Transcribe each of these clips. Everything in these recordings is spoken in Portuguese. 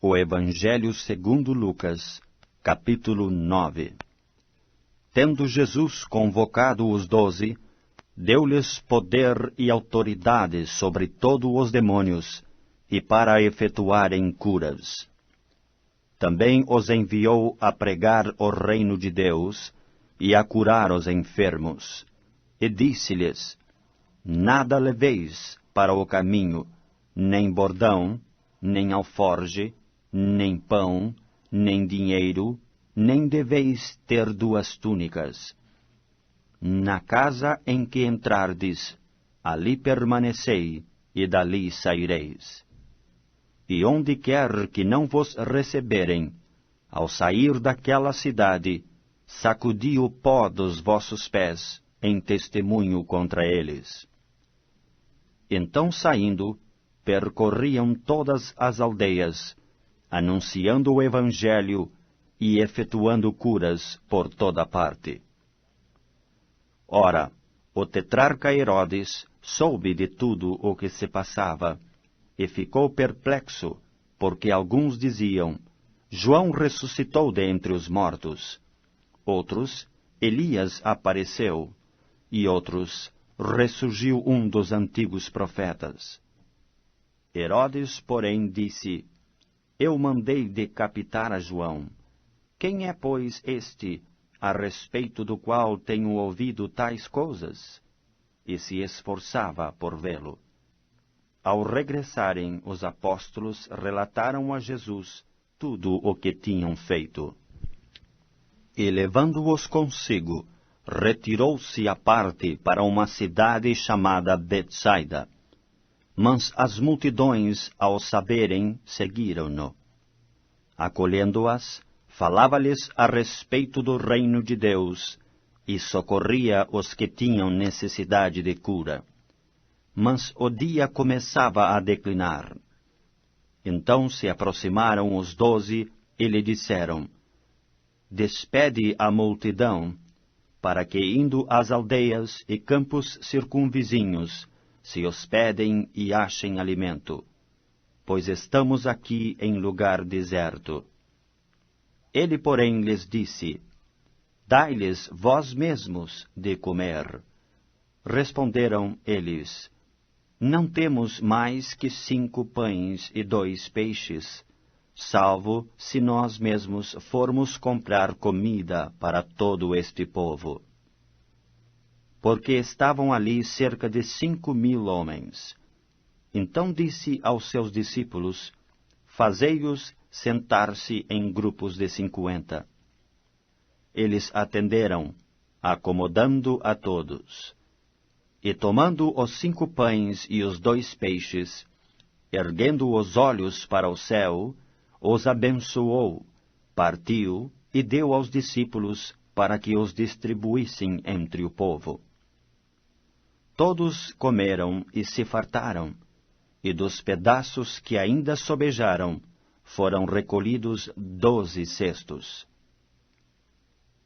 O Evangelho segundo Lucas, capítulo 9. Tendo Jesus convocado os 12, deu-lhes poder e autoridade sobre todos os demônios, e para efetuarem curas. Também os enviou a pregar o reino de Deus, e a curar os enfermos. E disse-lhes: Nada leveis para o caminho, nem bordão, nem alforge, nem pão, nem dinheiro, nem deveis ter 2 túnicas. Na casa em que entrardes, ali permanecei, e dali saireis. E onde quer que não vos receberem, ao sair daquela cidade, sacudi o pó dos vossos pés, em testemunho contra eles. Então, saindo, percorriam todas as aldeias, anunciando o Evangelho e efetuando curas por toda parte. Ora, o tetrarca Herodes soube de tudo o que se passava, e ficou perplexo, porque alguns diziam: João ressuscitou de entre os mortos. Outros, Elias apareceu, e outros, ressurgiu um dos antigos profetas. Herodes, porém, disse: Eu mandei decapitar a João. Quem é, pois, este, a respeito do qual tenho ouvido tais coisas? E se esforçava por vê-lo. Ao regressarem, os apóstolos relataram a Jesus tudo o que tinham feito. E, levando-os consigo, retirou-se à parte para uma cidade chamada Betsaida. Mas as multidões, ao saberem, seguiram-no. Acolhendo-as, falava-lhes a respeito do reino de Deus, e socorria os que tinham necessidade de cura. Mas o dia começava a declinar. Então se aproximaram os 12 e lhe disseram: Despede a multidão, para que, indo às aldeias e campos circunvizinhos, se hospedem e achem alimento, pois estamos aqui em lugar deserto. Ele, porém, lhes disse: Dai-lhes vós mesmos de comer. Responderam eles: Não temos mais que 5 pães e 2 peixes, salvo se nós mesmos formos comprar comida para todo este povo. Porque estavam ali cerca de 5.000 homens. Então disse aos seus discípulos: Fazei-os sentar-se em grupos de 50. Eles atenderam, acomodando a todos. E tomando os 5 pães e os 2 peixes, erguendo os olhos para o céu, os abençoou, partiu e deu aos discípulos para que os distribuíssem entre o povo. Todos comeram e se fartaram, e dos pedaços que ainda sobejaram, foram recolhidos 12 cestos.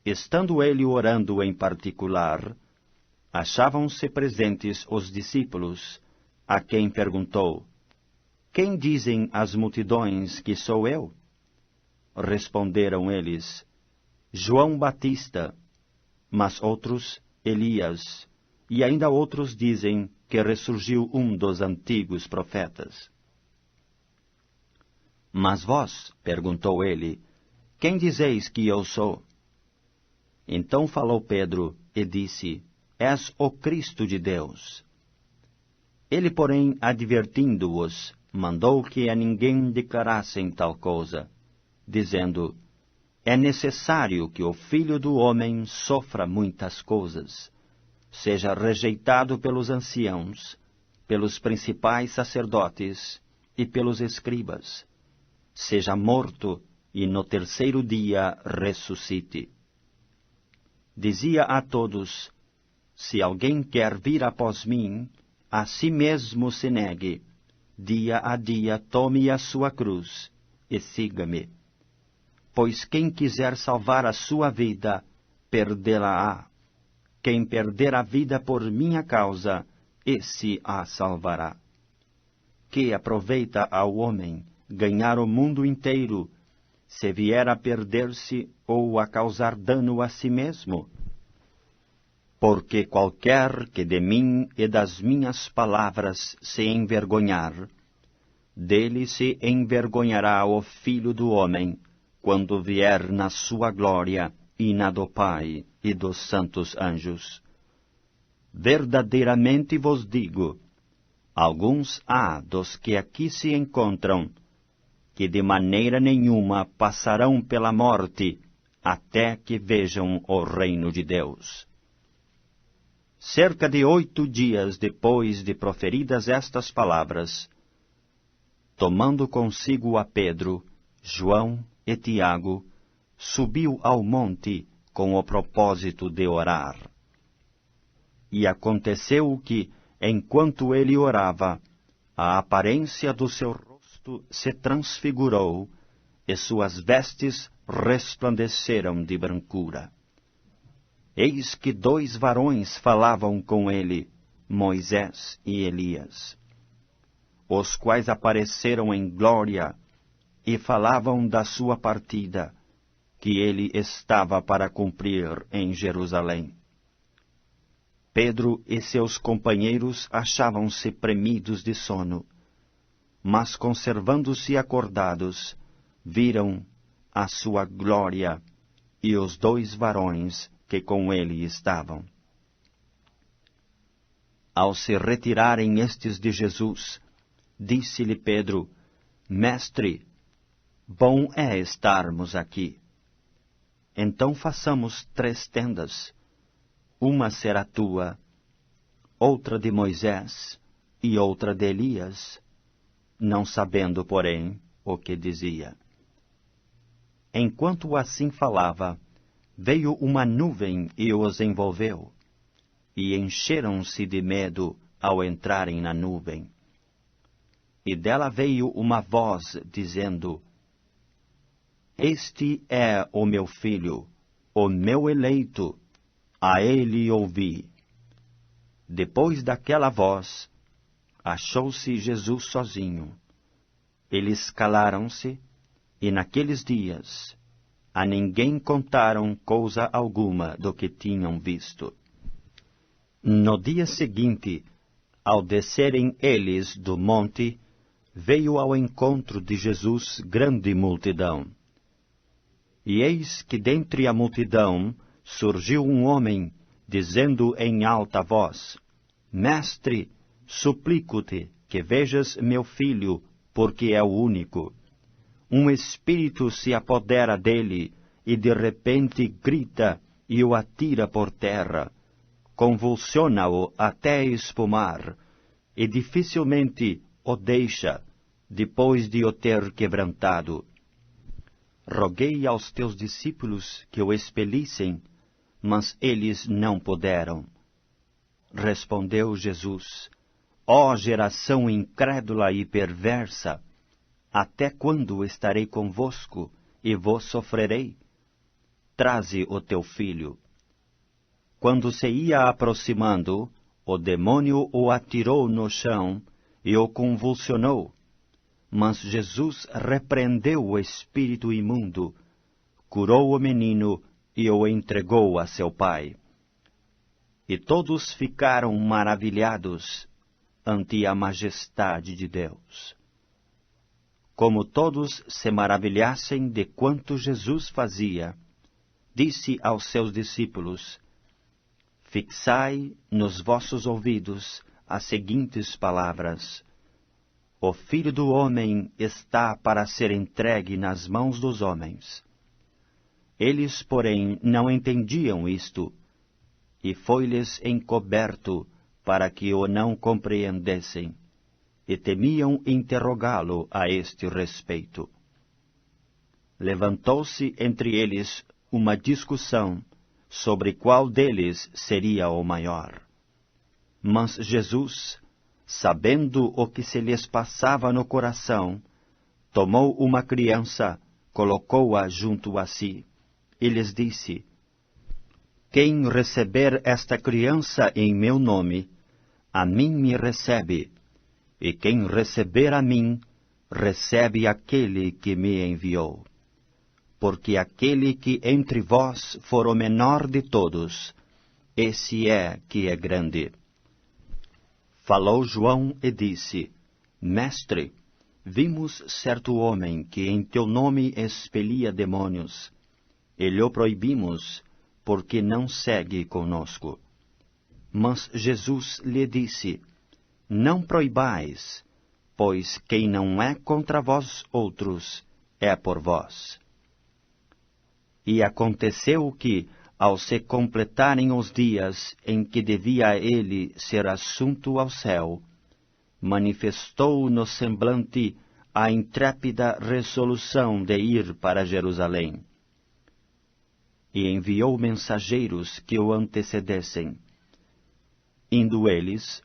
Estando ele orando em particular, achavam-se presentes os discípulos, a quem perguntou: Quem dizem as multidões que sou eu? Responderam eles: João Batista, mas outros, Elias, e ainda outros dizem que ressurgiu um dos antigos profetas. Mas vós, perguntou ele, quem dizeis que eu sou? Então falou Pedro e disse: És o Cristo de Deus. Ele, porém, advertindo-os, mandou que a ninguém declarassem tal coisa, dizendo: É necessário que o Filho do Homem sofra muitas coisas, seja rejeitado pelos anciãos, pelos principais sacerdotes e pelos escribas, seja morto e no 3º dia ressuscite. Dizia a todos: Se alguém quer vir após mim, a si mesmo se negue, dia a dia tome a sua cruz e siga-me. Pois quem quiser salvar a sua vida, perdê-la-á. Quem perder a vida por minha causa, esse a salvará. Que aproveita ao homem ganhar o mundo inteiro, se vier a perder-se ou a causar dano a si mesmo? Porque qualquer que de mim e das minhas palavras se envergonhar, dele se envergonhará o Filho do Homem, quando vier na sua glória e na do Pai e dos santos anjos. Verdadeiramente vos digo, alguns há dos que aqui se encontram, que de maneira nenhuma passarão pela morte, até que vejam o reino de Deus. Cerca de 8 dias depois de proferidas estas palavras, tomando consigo a Pedro, João e Tiago, subiu ao monte com o propósito de orar. E aconteceu que, enquanto ele orava, a aparência do seu rosto se transfigurou, e suas vestes resplandeceram de brancura. Eis que 2 varões falavam com ele, Moisés e Elias, os quais apareceram em glória e falavam da sua partida, que ele estava para cumprir em Jerusalém. Pedro e seus companheiros achavam-se premidos de sono, mas conservando-se acordados, viram a sua glória e os 2 varões que com ele estavam. Ao se retirarem estes de Jesus, disse-lhe Pedro: Mestre, bom é estarmos aqui. Então façamos 3 tendas, uma será tua, outra de Moisés e outra de Elias, não sabendo, porém, o que dizia. Enquanto assim falava, veio uma nuvem e os envolveu, e encheram-se de medo ao entrarem na nuvem. E dela veio uma voz, dizendo: Este é o meu filho, o meu eleito, a ele ouvi. Depois daquela voz, achou-se Jesus sozinho. Eles calaram-se, e naqueles dias a ninguém contaram coisa alguma do que tinham visto. No dia seguinte, ao descerem eles do monte, veio ao encontro de Jesus grande multidão. E eis que dentre a multidão surgiu um homem, dizendo em alta voz: Mestre, suplico-te que vejas meu filho, porque é o único. Um espírito se apodera dele, e de repente grita e o atira por terra, convulsiona-o até espumar, e dificilmente o deixa, depois de o ter quebrantado. Roguei aos teus discípulos que o expelissem, mas eles não puderam. Respondeu Jesus: Ó geração incrédula e perversa, até quando estarei convosco e vos sofrerei? Traze o teu filho. Quando se ia aproximando, o demônio o atirou no chão e o convulsionou. Mas Jesus repreendeu o espírito imundo, curou o menino e o entregou a seu pai. E todos ficaram maravilhados ante a majestade de Deus. Como todos se maravilhassem de quanto Jesus fazia, disse aos seus discípulos: Fixai nos vossos ouvidos as seguintes palavras: O Filho do Homem está para ser entregue nas mãos dos homens. Eles, porém, não entendiam isto, e foi-lhes encoberto para que o não compreendessem, e temiam interrogá-lo a este respeito. Levantou-se entre eles uma discussão sobre qual deles seria o maior. Mas Jesus, sabendo o que se lhes passava no coração, tomou uma criança, colocou-a junto a si, e lhes disse: Quem receber esta criança em meu nome, a mim me recebe, e quem receber a mim, recebe aquele que me enviou. Porque aquele que entre vós for o menor de todos, esse é que é grande. Falou João e disse: Mestre, vimos certo homem que em teu nome expelia demônios, e lhe proibimos, porque não segue conosco. Mas Jesus lhe disse: Não proibais, pois quem não é contra vós outros, é por vós. E aconteceu que, ao se completarem os dias em que devia ele ser assunto ao céu, manifestou no semblante a intrépida resolução de ir para Jerusalém. E enviou mensageiros que o antecedessem. Indo eles,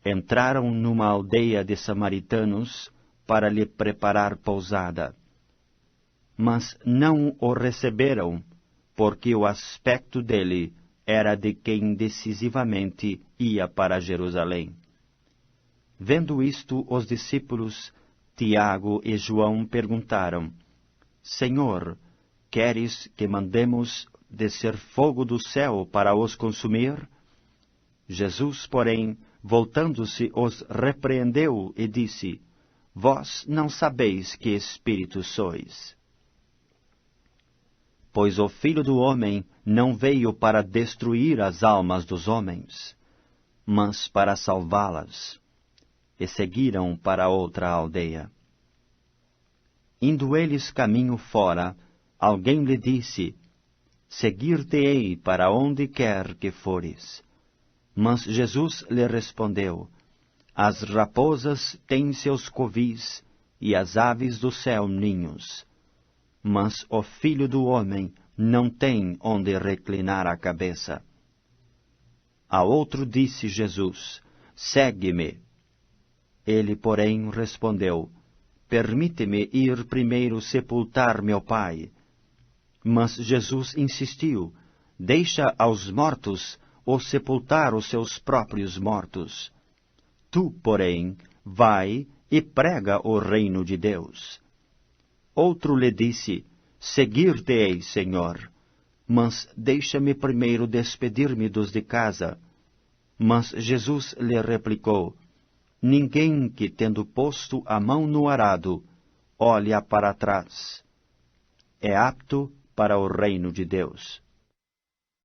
entraram numa aldeia de samaritanos para lhe preparar pousada. Mas não o receberam, porque o aspecto dele era de quem decisivamente ia para Jerusalém. Vendo isto, os discípulos Tiago e João perguntaram: Senhor, queres que mandemos descer fogo do céu para os consumir? Jesus, porém, voltando-se, os repreendeu e disse: Vós não sabeis que espírito sois. Pois o Filho do Homem não veio para destruir as almas dos homens, mas para salvá-las. E seguiram para outra aldeia. Indo eles caminho fora, alguém lhe disse: Seguir-te-ei para onde quer que fores. Mas Jesus lhe respondeu: As raposas têm seus covis, e as aves do céu ninhos. Mas o Filho do Homem não tem onde reclinar a cabeça. A outro disse Jesus: Segue-me. Ele, porém, respondeu: Permite-me ir primeiro sepultar meu pai. Mas Jesus insistiu: Deixa aos mortos ou sepultar os seus próprios mortos. Tu, porém, vai e prega o reino de Deus. Outro lhe disse: Seguir-te-ei, Senhor, mas deixa-me primeiro despedir-me dos de casa. Mas Jesus lhe replicou: Ninguém que, tendo posto a mão no arado, olha para trás, é apto para o reino de Deus.